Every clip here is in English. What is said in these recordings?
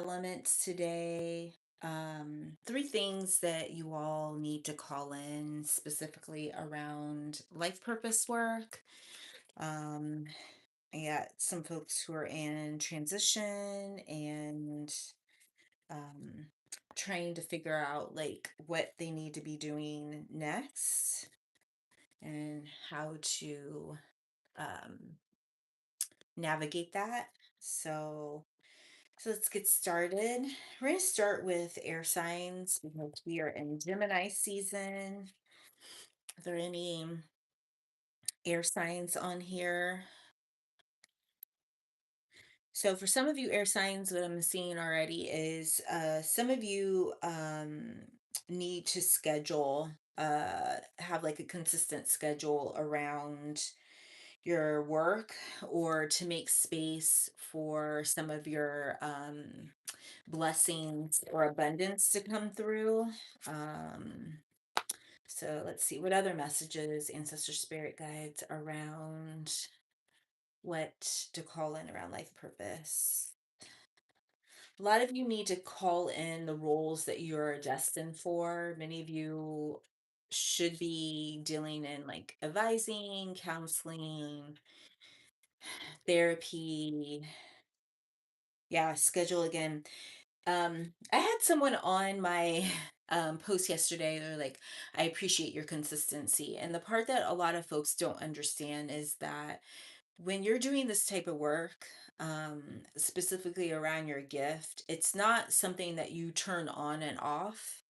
elements today. Three things that you all need to call in specifically around life purpose work. Um, I got some folks who are in transition and um, trying to figure out like what they need to be doing next and how to um, navigate that. So let's get started. We're going to start with air signs because we are in Gemini season. Are there any air signs on here? So for some of you air signs, what I'm seeing already is some of you need to schedule, have like a consistent schedule around your work or to make space for some of your blessings or abundance to come through. Um, so let's see what other messages, ancestor spirit guides around what to call in around life purpose. A lot of you need to call in the roles that you're destined for. Many of you should be dealing in like advising, counseling, therapy. Yeah, schedule again. I had someone on my post yesterday. They're like, I appreciate your consistency. And the part that a lot of folks don't understand is that when you're doing this type of work, specifically around your gift, it's not something that you turn on and off.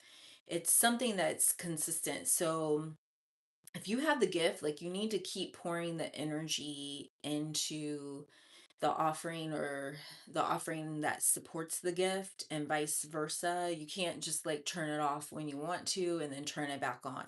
It's something that's consistent. So if you have the gift, like you need to keep pouring the energy into the offering or the offering that supports the gift and vice versa. You can't just like turn it off when you want to and then turn it back on.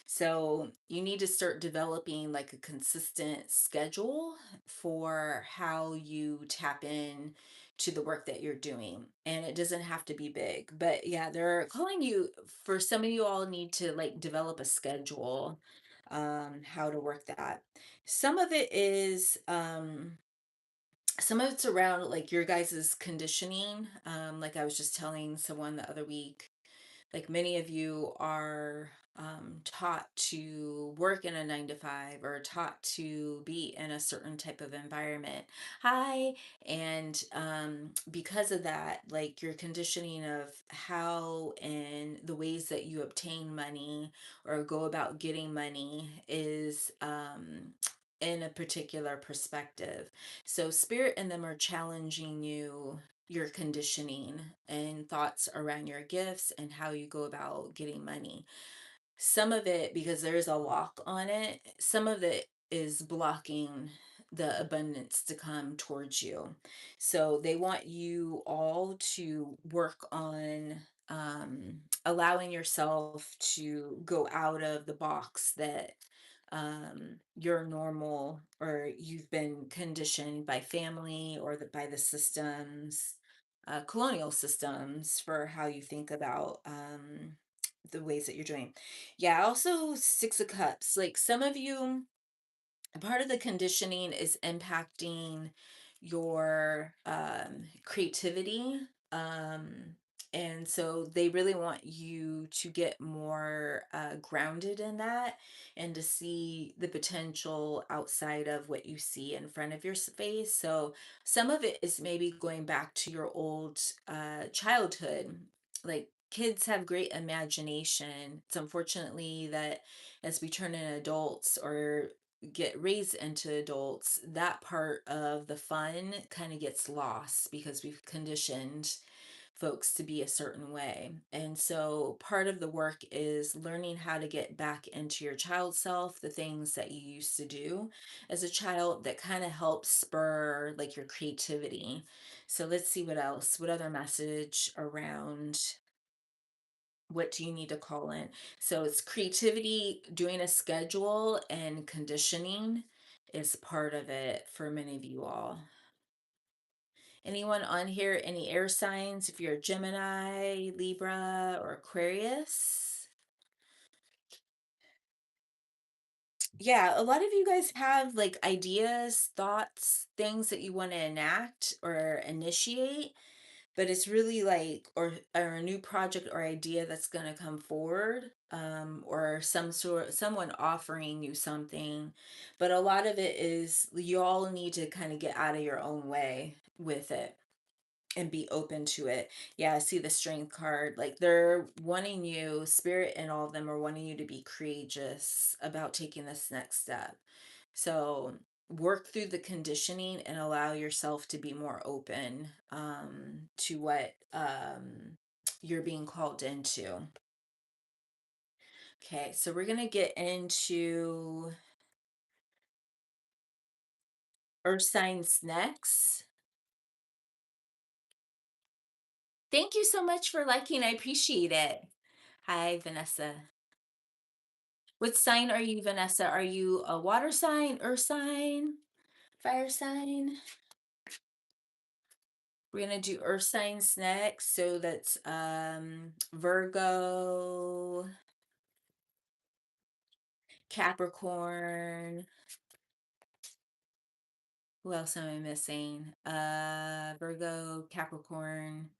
So you need to start developing like a consistent schedule for how you tap in to the work that you're doing. And it doesn't have to be big. But yeah, they're calling you for some of you all need to like develop a schedule how to work that. Some of it is some of it's around like your guys's conditioning. Like I was just telling someone the other week, like many of you are taught to work in a 9 to 5 or taught to be in a certain type of environment. Hi. And because of that, like your conditioning of how and the ways that you obtain money or go about getting money is in a particular perspective. So spirit and them are challenging you, your conditioning and thoughts around your gifts and how you go about getting money. Some of it, because there is a lock on it, some of it is blocking the abundance to come towards you. So they want you all to work on allowing yourself to go out of the box that you're normal or you've been conditioned by family or by the systems, colonial systems for how you think about the ways that you're doing. Yeah, also 6 of Cups. Like some of you, part of the conditioning is impacting your creativity. And so they really want you to get more grounded in that and to see the potential outside of what you see in front of your face. So some of it is maybe going back to your old childhood. Like kids have great imagination. It's unfortunately that as we turn into adults or get raised into adults, that part of the fun kind of gets lost because we've conditioned folks to be a certain way. And so part of the work is learning how to get back into your child self, the things that you used to do as a child that kind of helps spur like your creativity. So let's see what else. What other message around what do you need to call in? So it's creativity, doing a schedule, and conditioning is part of it for many of you all. Anyone on here, any air signs? If you're a Gemini, Libra, or Aquarius? Yeah, a lot of you guys have like ideas, thoughts, things that you want to enact or initiate. but it's really like or a new project or idea that's going to come forward, or someone offering you something, but a lot of it is you all need to kind of get out of your own way with it and be open to it. Yeah, I see the strength card. Like they're wanting you, spirit and all of them are wanting you to be courageous about taking this next step. So work through the conditioning and allow yourself to be more open, to what, you're being called into. Okay, so we're going to get into earth signs next. Thank you so much for liking. I appreciate it. Hi, Vanessa. What sign are you, Vanessa? Are you a water sign, earth sign, fire sign? We're gonna do earth signs next. So that's Virgo, Capricorn. Who else am I missing? Virgo, Capricorn,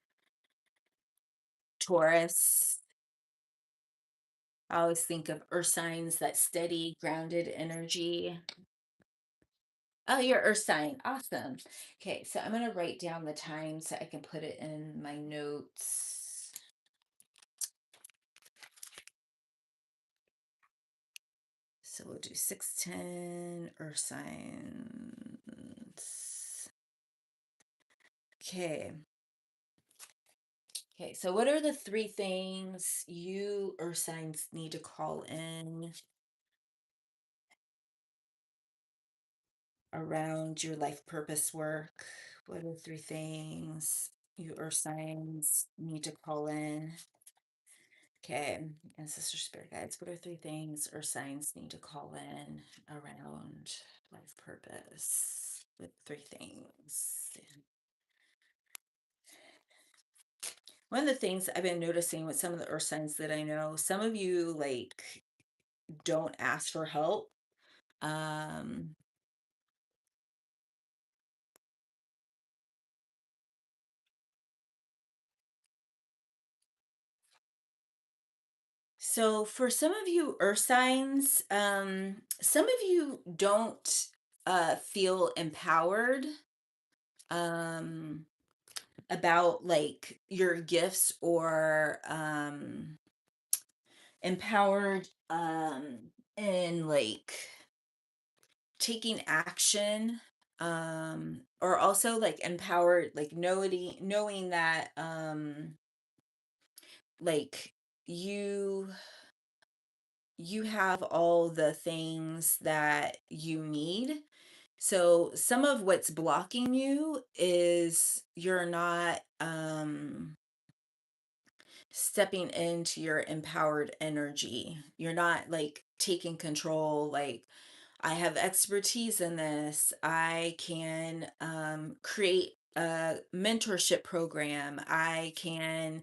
Taurus. I always think of earth signs, that steady, grounded energy. Oh, you're earth sign. Awesome. Okay, so I'm gonna write down the time so I can put it in my notes. So we'll do 610 earth signs. Okay. Okay, so what are the three things you earth signs need to call in around your life purpose work? What are the three things you earth signs need to call in? Okay, ancestor spirit guides, what are three things earth signs need to call in around life purpose? With three things. One of the things I've been noticing with some of the earth signs that I know, some of you like don't ask for help. Um, so for some of you earth signs, some of you don't feel empowered um about like your gifts, or empowered in like taking action, or also like empowered like knowing that like you you have all the things that you need. So some of what's blocking you is you're not stepping into your empowered energy. You're not like taking control, like I have expertise in this. I can create a mentorship program. I can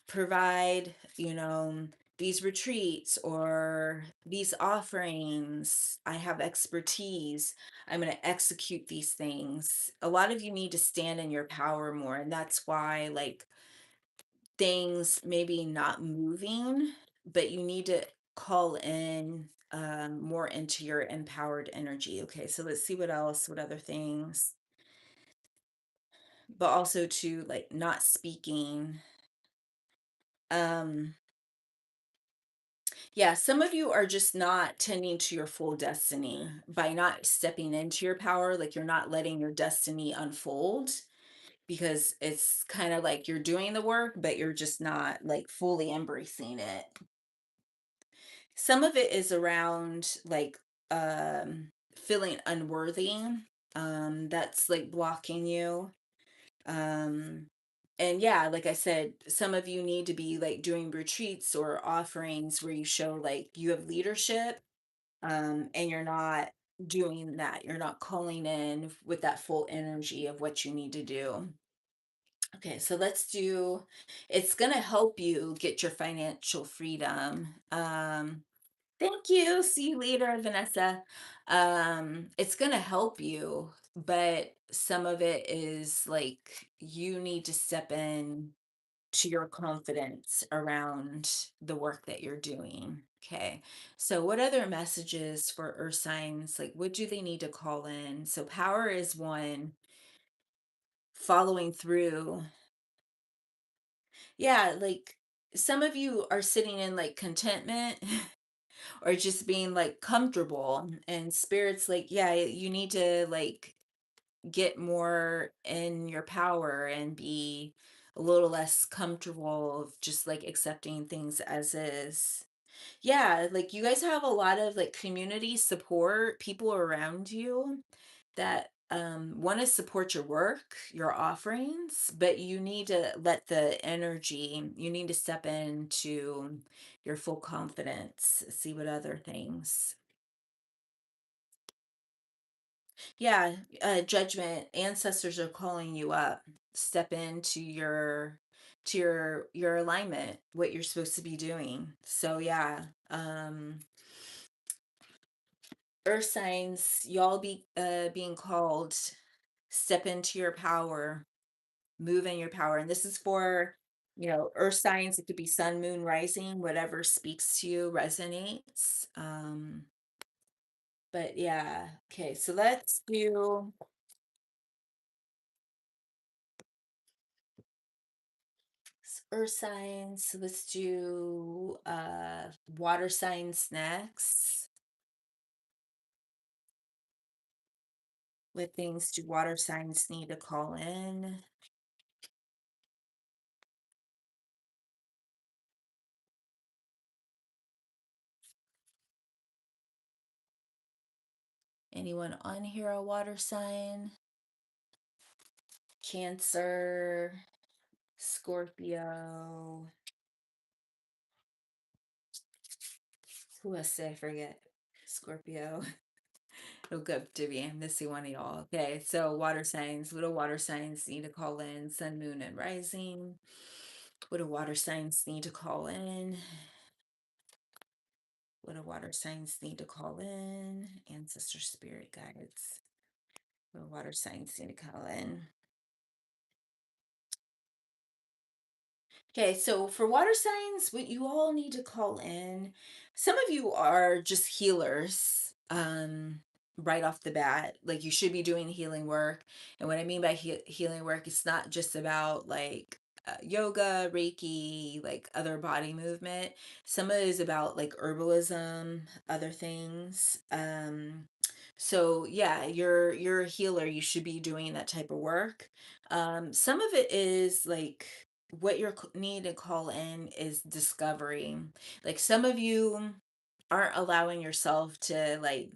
provide, these retreats or these offerings. I have expertise. I'm going to execute these things. A lot of you need to stand in your power more. And that's why, like, things maybe not moving, but you need to call in more into your empowered energy. Okay, so let's see what else, what other things, but also to like not speaking. Um, yeah, some of you are just not tending to your full destiny by not stepping into your power, like you're not letting your destiny unfold, because it's kind of like you're doing the work, but you're just not like fully embracing it. Some of it is around like feeling unworthy. That's like blocking you. Um and yeah, like I said, some of you need to be like doing retreats or offerings where you show like you have leadership, and you're not doing that. You're not calling in with that full energy of what you need to do. Okay, so let's do, it's going to help you get your financial freedom. Thank you. See you later, Vanessa. It's gonna help you, but some of it is like you need to step in to your confidence around the work that you're doing. Okay. So what other messages for earth signs? Like what do they need to call in? So power is one, following through. Yeah, like some of you are sitting in like contentment or just being like comfortable, and spirits like, yeah, you need to like get more in your power and be a little less comfortable of just like accepting things as is. Yeah, like you guys have a lot of like community support, people around you that want to support your work, your offerings, but you need to let the energy, you need to step into your full confidence, see what other things. Yeah, judgment, ancestors are calling you up. Step into your alignment, what you're supposed to be doing. So yeah, earth signs, y'all be being called, step into your power, move in your power. And this is for, earth signs. It could be sun, moon, rising, whatever speaks to you, resonates. But yeah, okay, so let's do earth signs. So let's do water signs next. What things do water signs need to call in? Anyone on here a water sign? Cancer, Scorpio. Who else did I forget? Scorpio. It'll go to be I'm missing one of y'all. Okay, so water signs. What do water signs need to call in? Sun, moon, and rising. What do water signs need to call in? What do water signs need to call in? Ancestor spirit guides. What do water signs need to call in? Okay, so for water signs, what you all need to call in, some of you are just healers, right off the bat. Like you should be doing healing work. And what I mean by healing work, it's not just about like yoga, Reiki, like other body movement. Some of it is about like herbalism, other things. So yeah, you're a healer. You should be doing that type of work. Some of it is like what you need to call in is discovery. Like some of you aren't allowing yourself to like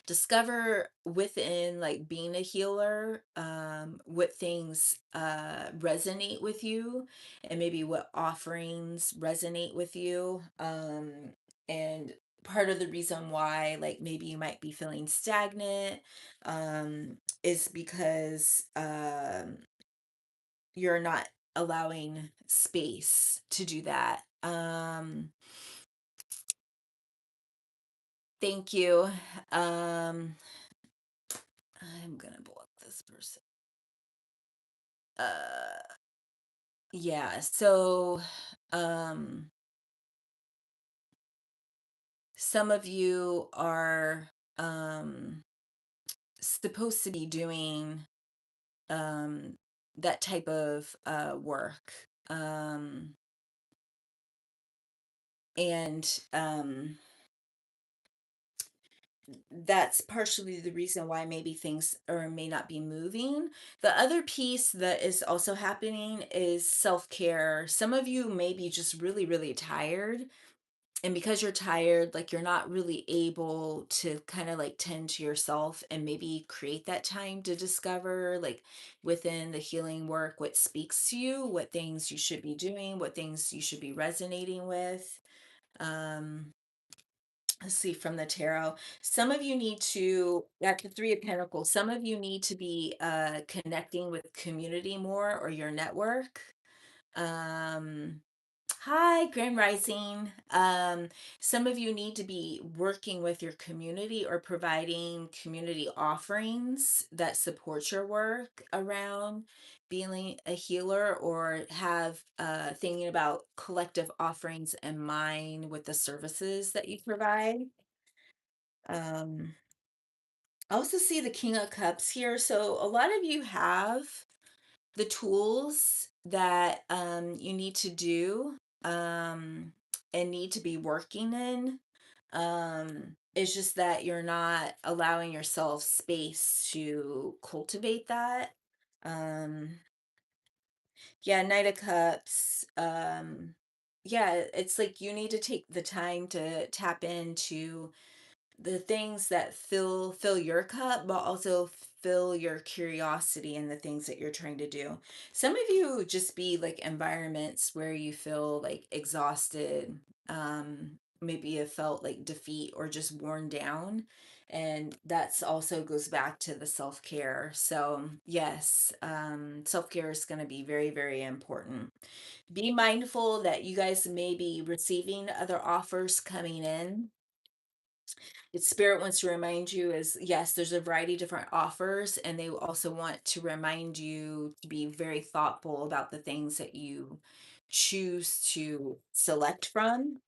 discover within like being a healer, what things resonate with you, and maybe what offerings resonate with you. And part of the reason why like maybe you might be feeling stagnant is because you're not allowing space to do that. Thank you. Um, I'm gonna block this person. Uh, yeah, so um some of you are um supposed to be doing um that type of work. And that's partially the reason why maybe things or may not be moving. The other piece that is also happening is self-care. Some of you may be just really, really tired. And because you're tired, like you're not really able to kind of like tend to yourself and maybe create that time to discover, like within the healing work, what speaks to you, what things you should be doing, what things you should be resonating with. Um, let's see from the tarot, some of you need to, at the Three of Pentacles, some of you need to be connecting with community more or your network. um Hi, Grand Rising. Some of you need to be working with your community or providing community offerings that support your work around being a healer, or have thinking about collective offerings in mind with the services that you provide. Um, I also see the King of Cups here. So a lot of you have the tools that you need to do, um, and need to be working in. It's just that you're not allowing yourself space to cultivate that. Um, yeah, Knight of Cups. Yeah, it's like you need to take the time to tap into the things that fill your cup, but also fill your curiosity in the things that you're trying to do. Some of you just be like environments where you feel like exhausted, maybe you felt like defeat or just worn down, and that's also goes back to the self-care. So yes, self-care is going to be very, very important. Be mindful that you guys may be receiving other offers coming in. Its spirit wants to remind you is, yes, there's a variety of different offers, and they also want to remind you to be very thoughtful about the things that you choose to select from,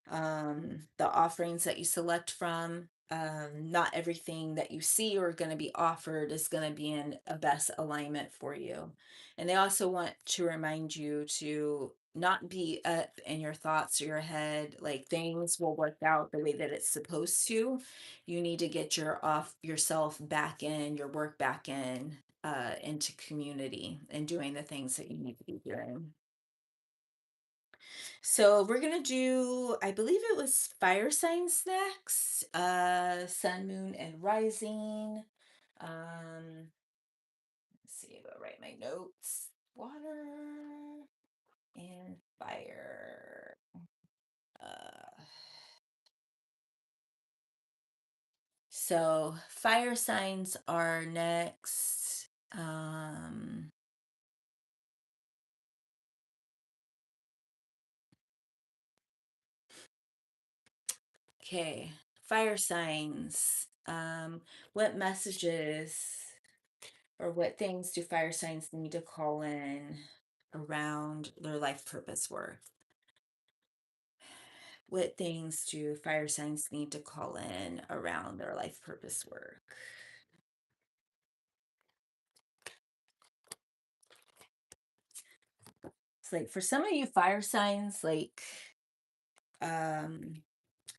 the offerings that you select from. Not everything that you see or going to be offered is going to be in a best alignment for you. And they also want to remind you to not be up in your thoughts or your head, like things will work out the way that it's supposed to. You need to get yourself back in, your work back in, into community and doing the things that you need to be doing. So we're gonna do, I believe it was fire signs next. Sun, moon, and rising. Let's see, I'll write my notes. Water and fire. Uh, so fire signs are next. Okay, fire signs. What messages or what things do fire signs need to call in around their life purpose work? What things do fire signs need to call in around their life purpose work? It's like for some of you fire signs, like, um,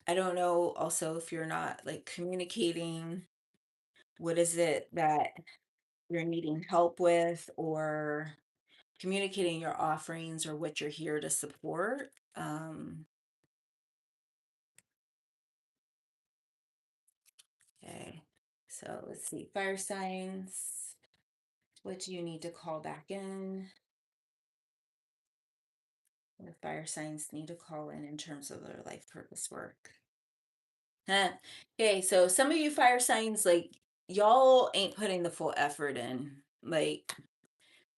I don't know also if you're not like communicating what is it that you're needing help with, or communicating your offerings or what you're here to support. Okay, so let's see. Fire signs. What do you need to call back in? What fire signs need to call in terms of their life purpose work? Huh. Okay, so some of you fire signs, like, y'all ain't putting the full effort in. Like,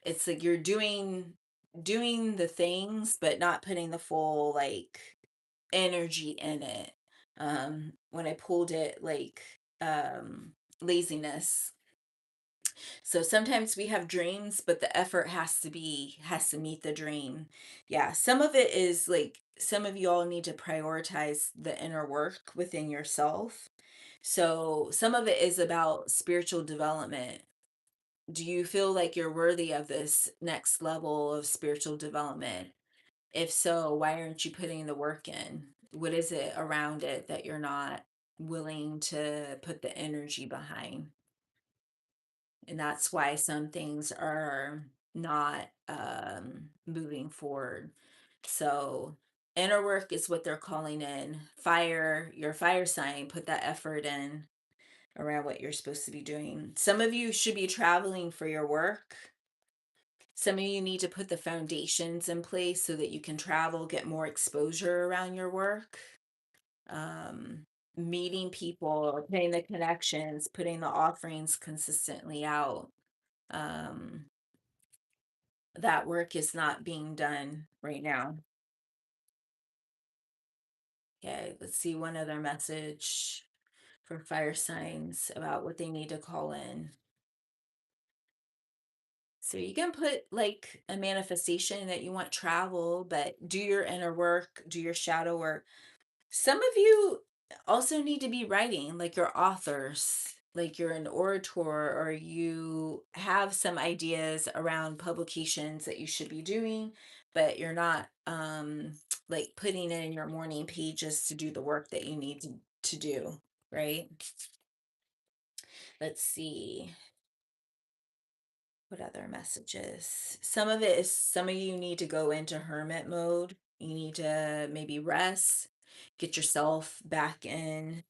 it's like you're doing the things, but not putting the full like energy in it. When I pulled it, like, laziness. So sometimes we have dreams, but the effort has to meet the dream. Yeah, some of it is like some of you all need to prioritize the inner work within yourself. So some of it is about spiritual development. Do you feel like you're worthy of this next level of spiritual development? If so, why aren't you putting the work in? What is it around it that you're not willing to put the energy behind? And that's why some things are not moving forward. So inner work is what they're calling in. Fire, your fire sign, put that effort in around what you're supposed to be doing. Some of you should be traveling for your work. Some of you need to put the foundations in place so that you can travel, get more exposure around your work. Um, Meeting people, putting the connections, putting the offerings consistently out. um that work is not being done right now. Okay, let's see one other message for fire signs about what they need to call in. So you can put like a manifestation that you want travel, but do your inner work, do your shadow work. Some of you also need to be writing, like you're authors, like you're an orator, or you have some ideas around publications that you should be doing, but you're not like putting it in your morning pages to do the work that you need to do, right? Let's see. What other messages? Some of it is some of you need to go into hermit mode. You need to maybe rest, get yourself back in.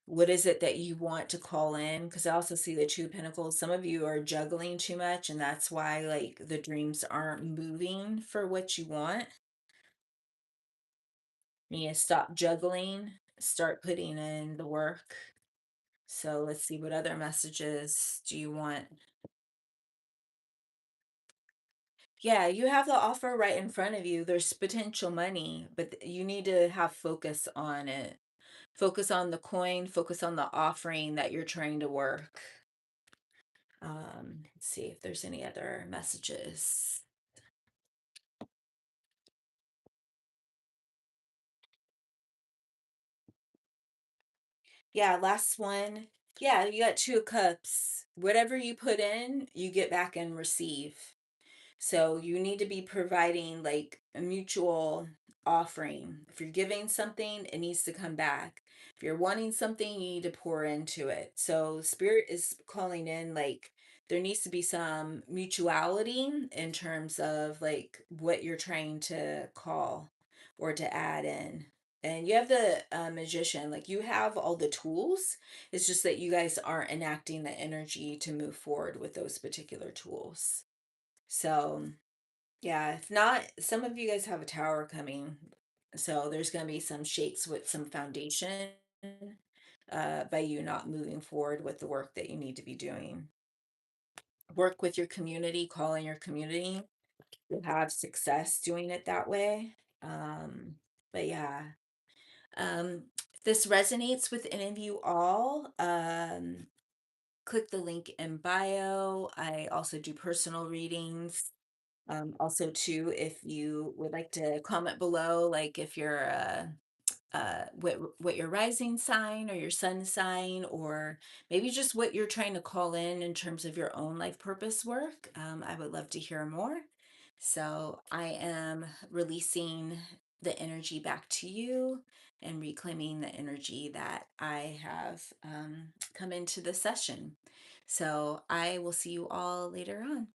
What is it that you want to call in? Because I also see the Two of Pentacles. Some of you are juggling too much, and that's why like the dreams aren't moving for what you want. You need to stop juggling, start putting in the work. So let's see, what other messages do you want? Yeah, you have the offer right in front of you. There's potential money, but you need to have focus on it. Focus on the coin, focus on the offering that you're trying to work. Let's see if there's any other messages. Yeah, last one. Yeah, you got Two of Cups. Whatever you put in, you get back and receive. So you need to be providing like a mutual offering. If you're giving something, it needs to come back. If you're wanting something, you need to pour into it. So spirit is calling in like there needs to be some mutuality in terms of like what you're trying to call or to add in. And you have the magician, like you have all the tools. It's just that you guys aren't enacting the energy to move forward with those particular tools. So, yeah, if not, some of you guys have a tower coming. So there's going to be some shakes with some foundation by you not moving forward with the work that you need to be doing. Work with your community, call in your community. You'll have success doing it that way. But yeah, if this resonates with any of you all, click the link in bio. I also do personal readings. Also, too, if you would like to comment below, like if you're what your rising sign or your sun sign, or maybe just what you're trying to call in terms of your own life purpose work, I would love to hear more. So I am releasing the energy back to you and reclaiming the energy that I have come into the session. So I will see you all later on.